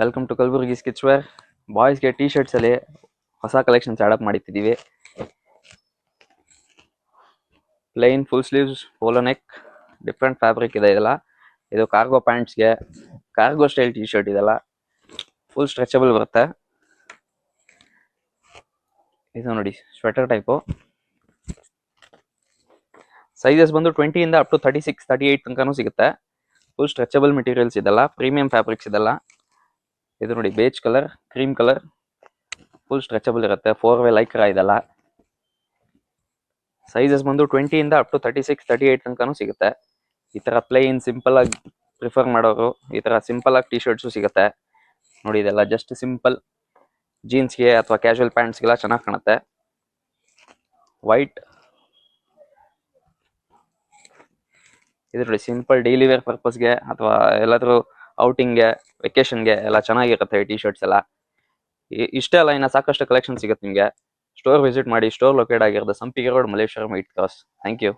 Welcome to Kalaburagi Skitch wear. ಬಾಯ್ಸ್ಗೆ T shirts ಅಲ್ಲಿ ಹೊಸ ಕಲೆಕ್ಷನ್ಸ್ ಆಡಪ್ ಮಾಡಿಟ್ಟಿದ್ದೀವಿ. Plain full sleeves polo neck, different fabric ಇದೆ. ಇದೆಲ್ಲ ಇದು ಕಾರ್ಗೋ ಪ್ಯಾಂಟ್ಸ್ಗೆ, ಕಾರ್ಗೋ ಸ್ಟೈಲ್ ಟೀ ಶರ್ಟ್. ಇದೆಲ್ಲ ಫುಲ್ ಸ್ಟ್ರೆಚಬಲ್ ಬರುತ್ತೆ. ಇದು ನೋಡಿ ಸ್ವೆಟರ್ ಟೈಪು. ಸೈಜಸ್ ಬಂದು 20 ಇಂದ ಅಪ್ ಟು 36, 38 ತನಕನೂ ಸಿಗುತ್ತೆ. ಫುಲ್ ಸ್ಟ್ರೆಚಬಲ್ ಮೆಟೀರಿಯಲ್ಸ್ ಇದೆಲ್ಲ, ಪ್ರೀಮಿಯಂ ಫ್ಯಾಬ್ರಿಕ್ಸ್ ಇದೆಲ್ಲ. ಇದು ನೋಡಿ beige colour, cream colour, full stretchable ಇರುತ್ತೆ. 4-ವೇ ಲೈಕ್ರಾ ಇದೆಲ್ಲ. ಸೈಜಸ್ ಬಂದು 20 ಇಂದ ಅಪ್ ಟು 36, 38 ತನಕನೂ ಸಿಗುತ್ತೆ. ಈ ತರ ಪ್ಲೈನ್ ಸಿಂಪಲ್ ಆಗಿ ಪ್ರಿಫರ್ ಮಾಡೋರು ಈ ತರ ಸಿಂಪಲ್ ಆಗಿ ಟೀ ಶರ್ಟ್ಸು ಸಿಗುತ್ತೆ. ನೋಡಿ ಇದೆಲ್ಲ ಜಸ್ಟ್ ಸಿಂಪಲ್ ಜೀನ್ಸ್ಗೆ ಅಥವಾ ಕ್ಯಾಶುವಲ್ ಪ್ಯಾಂಟ್ಸ್ಗೆಲ್ಲ ಚೆನ್ನಾಗಿ ಕಾಣುತ್ತೆ. ವೈಟ್, ಇದು ನೋಡಿ ಸಿಂಪಲ್ ಡೈಲಿ ವೇರ್ ಪರ್ಪಸ್ಗೆ ಅಥವಾ ಎಲ್ಲಾದ್ರೂ ಔಟಿಂಗ್ಗೆ, ವೆಕೇಶನ್ಗೆ ಎಲ್ಲ ಚೆನ್ನಾಗಿರುತ್ತೆ ಈ ಟೀ ಶರ್ಟ್ಸ್ ಎಲ್ಲ. ಇಷ್ಟೇ ಅಲ್ಲ, ಇನ್ನು ಸಾಕಷ್ಟು ಕಲೆಕ್ಷನ್ ಸಿಗುತ್ತೆ ನಿಮಗೆ. ಸ್ಟೋರ್ ವಿಸಿಟ್ ಮಾಡಿ. ಸ್ಟೋರ್ ಲೊಕೇಟ್ ಆಗಿರೋದು Sampige road, Malleshwaram 8 cross. Thank you.